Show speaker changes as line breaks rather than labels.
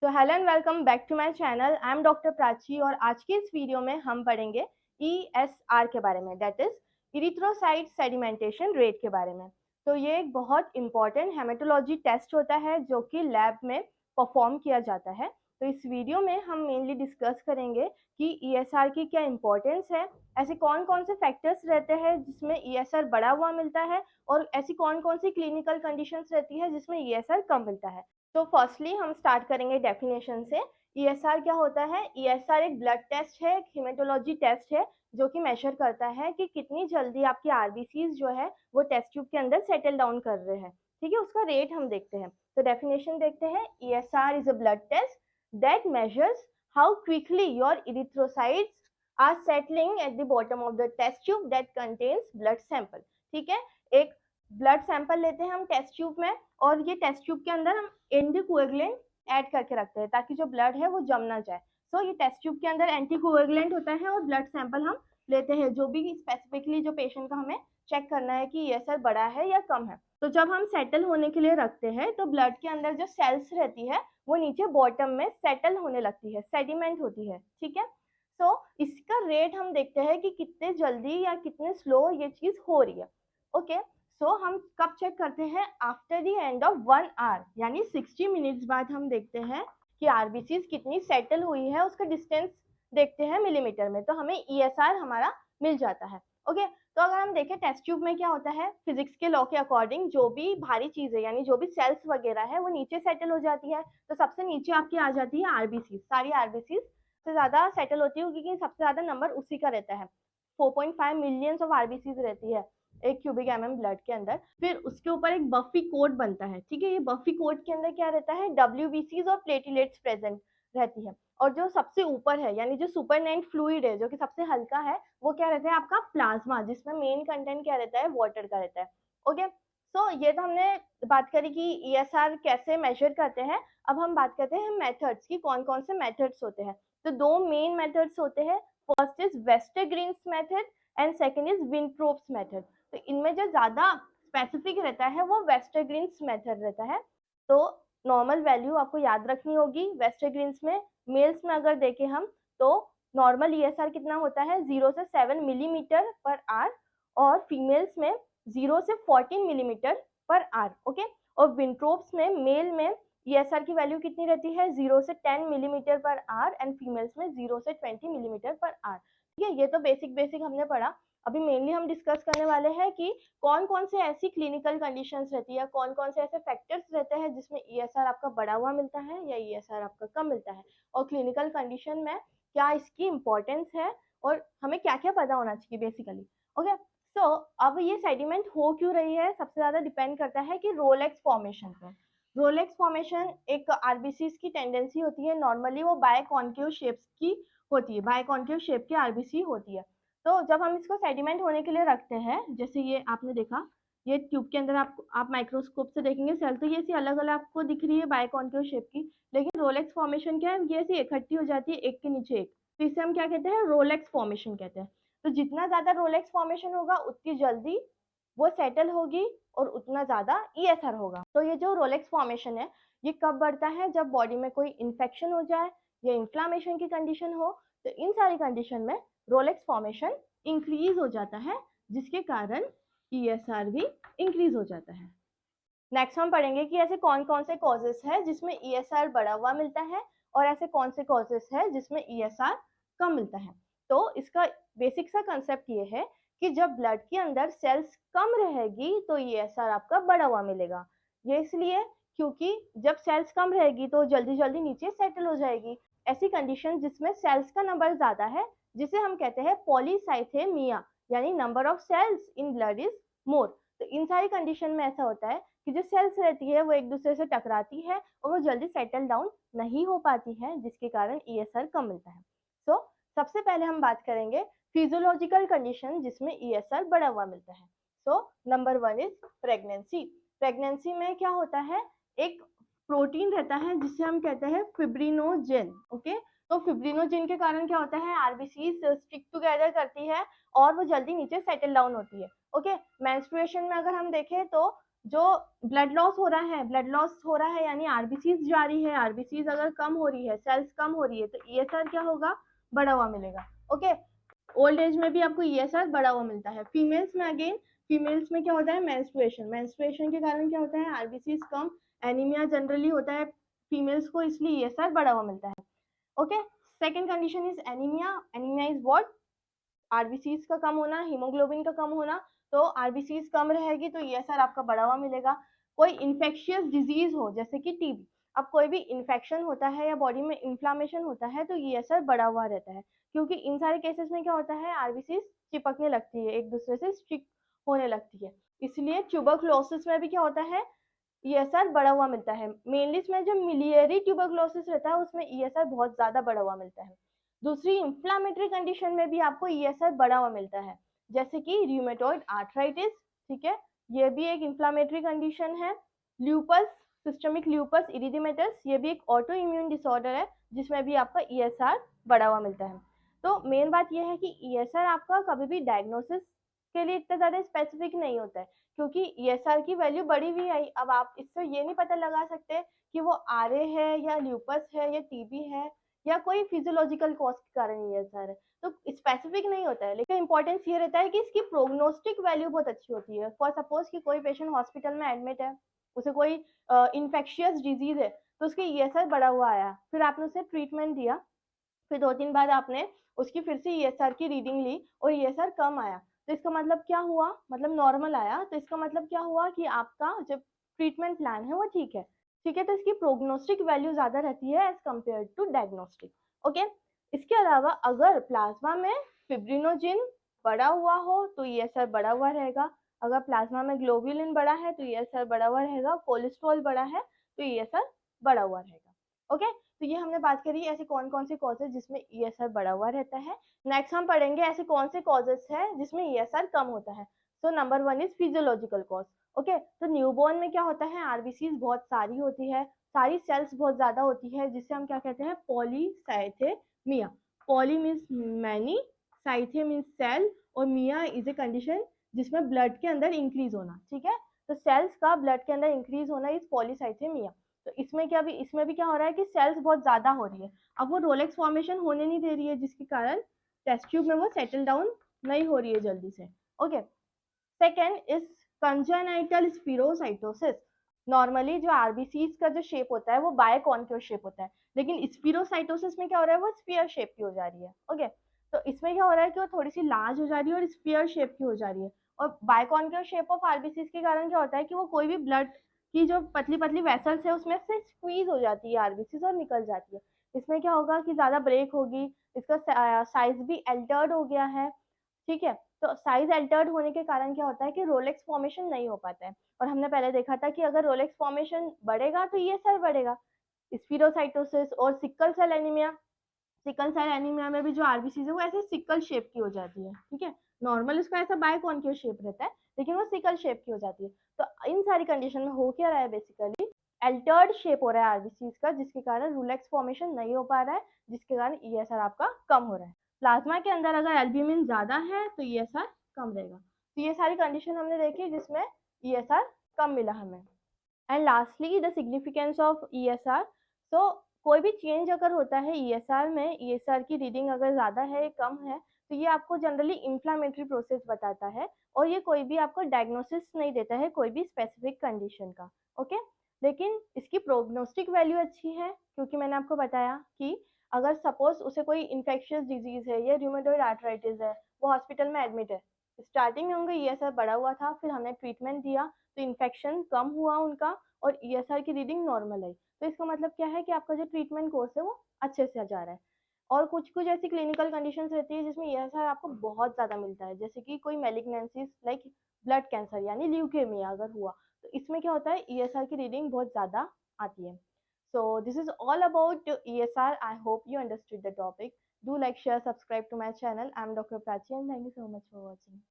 तो hello and welcome back to my channel. I am doctor Prachi और आज के इस वीडियो में हम पढ़ेंगे ESR के बारे में, that is erythrocyte sedimentation rate के बारे में। तो ये एक बहुत इंपॉर्टेंट हेमेटोलॉजी टेस्ट होता है जो कि लैब में परफॉर्म किया जाता है। तो इस वीडियो में हम मेनली डिस्कस करेंगे कि ESR की क्या इंपॉर्टेंस है, ऐसे कौन कौन से फैक्टर्स रहते हैं जिसमें ESR बढ़ा हुआ मिलता है और ऐसी कौन कौन सी क्लिनिकल कंडीशंस रहती है जिसमें ESR कम मिलता है। तो फर्स्टली हम स्टार्ट करेंगे डेफिनेशन से। ESR क्या होता है? ESR एक ब्लड टेस्ट है, एक हिमेटोलॉजी टेस्ट है जो कि मेजर करता है कि कितनी जल्दी आपकी आरबीसीज जो है वो टेस्ट ट्यूब के अंदर सेटल डाउन कर रहे हैं। ठीक है, उसका रेट हम देखते हैं। तो डेफिनेशन देखते हैं। ESR is a blood test that measures how quickly your erythrocytes are settling at the bottom of the test tube that contains blood sample. ठीक है, एक ब्लड सैंपल लेते हैं हम टेस्ट ट्यूब में और ये टेस्ट ट्यूब के अंदर हम एंटीकोएगुलेंट ऐड करके रखते हैं ताकि जो ब्लड है वो जम ना जाए। सो ये टेस्ट ट्यूब के अंदर एंटीकोएगुलेंट होता है और ब्लड सैंपल हम लेते हैं जो भी स्पेसिफिकली जो पेशेंट का हमें चेक करना है कि ये असर बड़ा है या कम है। तो जब हम सेटल होने के लिए रखते हैं तो ब्लड के अंदर जो सेल्स रहती है वो नीचे बॉटम में सेटल होने लगती है, सेडिमेंट होती है। ठीक है, सो इसका रेट हम देखते हैं कि कितने जल्दी या कितने स्लो ये चीज हो रही है। ओके, सो हम कब चेक करते हैं? After the end of 1 hour, यानी 60 मिनट्स बाद हम देखते हैं कि आरबीसीज कितनी सेटल हुई है, उसका डिस्टेंस देखते हैं मिलीमीटर में, तो हमें ESR हमारा मिल जाता है। ओके, तो अगर हम देखें टेस्ट ट्यूब में क्या होता है, फिजिक्स के लॉ के अकॉर्डिंग जो भी भारी चीज है यानी जो भी सेल्स वगैरह है वो नीचे सेटल हो जाती है। तो सबसे नीचे आपकी आ जाती है आरबीसी, सारी आरबीसी से ज्यादा सेटल होती है क्योंकि सबसे ज्यादा नंबर उसी का रहता है। 4.5 मिलियंस ऑफ आरबीसी रहती है एक क्यूबिक एमएम ब्लड के अंदर। फिर उसके ऊपर एक बफी कोट बनता है। ठीक है, ये बफी कोट के अंदर क्या रहता है? WBCs और प्लेटलेट्स प्रेजेंट रहती है। और जो सबसे ऊपर है यानी जो सुपरनेंट फ्लूइड है जो कि सबसे हल्का है वो क्या रहता है? आपका प्लाज्मा, जिसमें मेन कंटेंट क्या रहता है? वाटर का रहता है। ओके, सो ये तो हमने बात करी कि ESR कैसे मेजर करते हैं। अब हम बात करते हैं मेथड्स की, कौन कौन से मेथड्स होते हैं। तो दो मेन मेथड्स होते हैं। First is Westergren's method and second is Wintrobe's method. तो इनमें जो ज्यादा स्पेसिफिक रहता है वो वेस्टरग्रीन्स मेथड रहता है। तो नॉर्मल वैल्यू आपको याद रखनी होगी। वेस्टरग्रीन्स में मेल्स में अगर देखें हम तो नॉर्मल ESR कितना होता है? 0 से 7 मिलीमीटर पर आर और फीमेल्स में 0 से 14 मिलीमीटर पर आर। ओके, और विंट्रोप्स में मेल में ESR की वैल्यू कितनी रहती है? 0 से 10 मिलीमीटर पर आर एंड फीमेल्स में 0 से 20 मिलीमीटर पर आर। ठीक है, ये तो बेसिक बेसिक हमने पढ़ा। अभी मेनली हम डिस्कस करने वाले हैं कि कौन कौन से ऐसी क्लिनिकल कंडीशंस रहती है, कौन कौन से ऐसे फैक्टर्स रहते हैं जिसमें ESR आपका बढ़ा हुआ मिलता है या ESR आपका कम मिलता है, और क्लिनिकल कंडीशन में क्या इसकी इंपॉर्टेंस है और हमें क्या क्या पता होना चाहिए बेसिकली। ओके, सो अब ये सेडिमेंट हो क्यों रही है? सबसे ज्यादा डिपेंड करता है कि रोलेक्स फॉर्मेशन पे। रोलेक्स फॉर्मेशन एक आरबीसीज की टेंडेंसी होती है, नॉर्मली वो बायकॉन्केव शेप्स की होती है, बायकॉन्केव शेप की आरबीसी होती है। तो जब हम इसको सेडिमेंट होने के लिए रखते हैं, जैसे ये आपने देखा, ये ट्यूब के अंदर आप माइक्रोस्कोप से देखेंगे सेल, तो ये ऐसी अलग अलग आपको दिख रही है बायकॉन्केव शेप की। लेकिन रोलेक्स फॉर्मेशन क्या है? ये ऐसी इकट्ठी हो जाती है एक के नीचे एक, तो इसे हम क्या कहते हैं? रोलेक्स फॉर्मेशन कहते हैं। तो जितना ज्यादा रोलेक्स फॉर्मेशन होगा उतनी जल्दी वो सेटल होगी और उतना ज्यादा ESR होगा। तो ये जो रोलेक्स फॉर्मेशन है ये कब बढ़ता है? जब बॉडी में कोई इन्फेक्शन हो जाए या इन्फ्लामेशन की कंडीशन हो। तो इन सारी कंडीशन में रोलेक्स फॉर्मेशन इंक्रीज हो जाता है जिसके कारण ESR भी इंक्रीज हो जाता है। नेक्स्ट हम पढ़ेंगे कि ऐसे कौन कौन से कॉजेस है जिसमें ESR बढ़ा हुआ मिलता है और ऐसे कौन से कॉजेस है जिसमें ESR कम मिलता है। तो इसका बेसिक सा कंसेप्ट ये है कि जब ब्लड के अंदर सेल्स कम रहेगी तो ESR आपका बढ़ा हुआ मिलेगा। ये इसलिए क्योंकि जब सेल्स कम रहेगी तो जल्दी जल्दी नीचे सेटल हो जाएगी। ऐसी कंडीशन जिसमें सेल्स का नंबर ज्यादा है जिसे हम कहते हैं पॉलीसाइथेमिया, यानी number of cells in blood is more. तो इन सारी कंडीशन में ऐसा होता है कि जो सेल्स रहती है वो एक दूसरे से टकराती है और वो जल्दी सेटल डाउन नहीं हो पाती है जिसके कारण ESR कम मिलता है। सो सबसे पहले हम बात करेंगे फिजियोलॉजिकल कंडीशन जिसमें ESR बढ़ा हुआ मिलता है। So number 1 is pregnancy. Pregnancy में क्या होता है? एक प्रोटीन रहता है जिसे हम कहते हैं फिब्रिनोजेन। ओके, तो फिब्रिनोजेन के कारण क्या होता है? आरबीसी स्टिक टुगेदर करती है और वो जल्दी नीचे सेटल डाउन होती है। ओके, मेंस्ट्रुएशन में अगर हम देखें तो जो ब्लड लॉस हो रहा है यानी आरबीसीज जा रही है, आरबीसीज अगर कम हो रही है, सेल्स कम हो रही है, तो ईएसआर क्या होगा, बढ़ा हुआ मिलेगा। ओके, ओल्ड एज में भी आपको ईएसआर बढ़ा हुआ मिलता है। फीमेल्स में अगेन, फीमेल्स में क्या होता है, मेंस्ट्रुएशन के कारण क्या होता है, आरबीसीज कम, एनीमिया जनरली होता है फीमेल्स को, इसलिए ईएसआर बढ़ा हुआ मिलता है। Okay, second condition is anaemia. Anaemia is what, RBCs का कम होना, हीमोग्लोबिन का कम होना। तो आरबीसीज कम रहेगी तो ईएसआर आपका बढ़ा हुआ मिलेगा। कोई इन्फेक्शियस डिजीज हो जैसे कि टीबी, अब कोई भी इन्फेक्शन होता है या बॉडी में इन्फ्लामेशन होता है तो ईएसआर बढ़ा हुआ रहता है, क्योंकि इन सारे केसेस में क्या होता है, आरबीसीज चिपकने लगती है, एक दूसरे से स्टिक होने लगती है। इसलिए ट्यूबरक्लोसिस में भी क्या होता है, ईएसआर बढ़ा हुआ मिलता है। मेनली इसमें जो मिलियरी ट्यूबरक्लोसिस रहता है उसमें ईएसआर बहुत ज्यादा बढ़ा हुआ मिलता है। दूसरी, इंफ्लामेटरी कंडीशन में भी आपको ईएसआर बढ़ा हुआ मिलता है, जैसे कि रूमेटॉइड आर्थराइटिस, ठीक है, ये भी एक इंफ्लामेटरी कंडीशन है। ल्यूपस, सिस्टमिक ल्यूपस इरिथेमेटस, ये भी एक ऑटो इम्यून डिसऑर्डर है जिसमें भी आपका ईएसआर बढ़ा हुआ मिलता है। तो मेन बात यह है कि ईएसआर आपका कभी भी डायग्नोसिस के लिए इतना ज्यादा स्पेसिफिक नहीं होता है, क्योंकि ईएसआर की वैल्यू बढ़ी हुई आई, अब आप इससे ये नहीं पता लगा सकते कि वो आरए है या ल्यूपस है या टीबी है या कोई फिजियोलॉजिकल कॉज के कारण ईएसआर है, तो स्पेसिफिक नहीं होता है। लेकिन इंपॉर्टेंस ये रहता है कि इसकी प्रोग्नोस्टिक वैल्यू बहुत अच्छी होती है। फॉर सपोज कि कोई पेशेंट हॉस्पिटल में एडमिट है, उसे कोई इन्फेक्शियस डिजीज है, तो उसकी ईएसआर बढ़ा हुआ आया, फिर आपने उसे ट्रीटमेंट दिया, फिर 2 दिन बाद आपने उसकी फिर से ईएसआर की रीडिंग ली और ईएसआर कम आया, तो इसका मतलब क्या हुआ, मतलब नॉर्मल आया, तो इसका मतलब क्या हुआ कि आपका जो ट्रीटमेंट प्लान है वो ठीक है। ठीक है, तो इसकी प्रोग्नोस्टिक वैल्यू ज्यादा रहती है as compare to diagnostic. Okay, इसके अलावा अगर प्लाज्मा में फिब्रिनोजिन बढ़ा हुआ हो तो ईएसआर बढ़ा हुआ रहेगा। अगर प्लाज्मा में ग्लोबुलिन बढ़ा है तो ईएसआर बढ़ा हुआ रहेगा। कोलेस्ट्रॉल बढ़ा है तो ईएसआर बढ़ा हुआ रहेगा। ओके, तो ये हमने बात करी ऐसे कौन कौन से कॉजेज जिसमें ईएसआर बढ़ा हुआ रहता है। नेक्स्ट हम पढ़ेंगे ऐसे कौन से कॉजेज है जिसमें ईएसआर कम होता है। तो number 1 is physiological cause. Okay, तो न्यूबॉर्न में क्या होता है, आरबीसीज बहुत सारी होती है, सारी सेल्स बहुत ज्यादा होती है, जिसे हम क्या कहते हैं, polycythaemia. Poly means many, cythe means cell, और मिया इज ए कंडीशन जिसमें ब्लड के अंदर इंक्रीज होना। ठीक है, तो सेल्स का ब्लड के अंदर इंक्रीज होना इज पॉलीसाइथेमिया। तो इसमें भी क्या हो रहा है कि सेल्स बहुत ज्यादा हो रही है, अब वो रोलेक्स फॉर्मेशन होने नहीं दे रही है, जिसके कारण टेस्ट ट्यूब में वो सेटल डाउन नहीं हो रही है जल्दी से। Okay, second is congenital spherocytosis. Normally जो आरबीसीज का जो शेप होता है वो बायकॉन्केव शेप होता है, लेकिन स्पिरोसाइटोसिस में क्या हो रहा है, वो स्फीयर शेप की हो जा रही है। ओके, तो इसमें क्या हो रहा है कि वो थोड़ी सी लार्ज हो जा रही है और स्फीयर शेप की हो जा रही है। और बायकॉन्केव शेप ऑफ आरबीसीज के कारण क्या होता है कि वो कोई भी ब्लड की जो पतली पतली वेसल्स है उसमें से स्क्वीज हो जाती है आरबीसीज और निकल जाती है। इसमें क्या होगा कि ज्यादा ब्रेक होगी, इसका साइज भी एल्टर्ड हो गया है। ठीक है, तो साइज अल्टर्ड होने के कारण क्या होता है कि रोलेक्स फॉर्मेशन नहीं हो पाता है। और हमने पहले देखा था कि अगर रोलेक्स फॉर्मेशन बढ़ेगा तो ये सेल बढ़ेगा। स्पीरोसाइटोसिस और sickle cell anaemia, sickle cell anaemia में भी जो आरबीसी है वो ऐसे सिकल शेप की हो जाती है। ठीक है, नॉर्मल उसका ऐसा बायकॉन्केव शेप रहता है, लेकिन वो सिकल शेप की हो जाती है। तो इन सारी कंडीशन में हो क्या रहा है, बेसिकली अल्टर्ड शेप हो रहा है आरबीसीज का, जिसके कारण रूलेक्स फॉर्मेशन नहीं हो पा रहा है, जिसके कारण ईएसआर आपका कम हो रहा है। प्लाज्मा के अंदर अगर एल्ब्यूमिन ज्यादा है तो ईएसआर कम रहेगा। तो ये सारी कंडीशन हमने देखी जिसमें ईएसआर कम मिला हमें। And lastly the significance of ESR. तो कोई भी चेंज अगर होता है ईएसआर में, ईएसआर की रीडिंग अगर ज्यादा है कम है, तो ये आपको जनरली इंफ्लामेटरी प्रोसेस बताता है, और ये कोई भी आपको डायग्नोसिस नहीं देता है कोई भी स्पेसिफिक कंडीशन का। ओके, लेकिन इसकी प्रोग्नोस्टिक वैल्यू अच्छी है, क्योंकि मैंने आपको बताया कि अगर सपोज उसे कोई इन्फेक्शियस डिजीज है या रूमेटॉइड आर्थराइटिस है, वो हॉस्पिटल में एडमिट है, स्टार्टिंग में उनका ईएसआर बढ़ा हुआ था, फिर हमने ट्रीटमेंट दिया तो इन्फेक्शन कम हुआ उनका और ईएसआर की रीडिंग नॉर्मल आई, तो इसका मतलब क्या है कि आपका जो ट्रीटमेंट कोर्स है वो अच्छे से जा रहा है। और कुछ कुछ ऐसी क्लिनिकल कंडीशंस रहती है जिसमें ईएसआर आपको बहुत ज्यादा मिलता है, जैसे कि कोई मेलिग्नेंसीज लाइक ब्लड कैंसर यानी ल्यूकेमिया अगर हुआ, तो इसमें क्या होता है, ईएसआर की रीडिंग बहुत ज्यादा आती है। So this is all about ESR. I hope you understood the topic. Do like, share, subscribe to my channel. I'm Dr. Prachi and thank you so much for watching.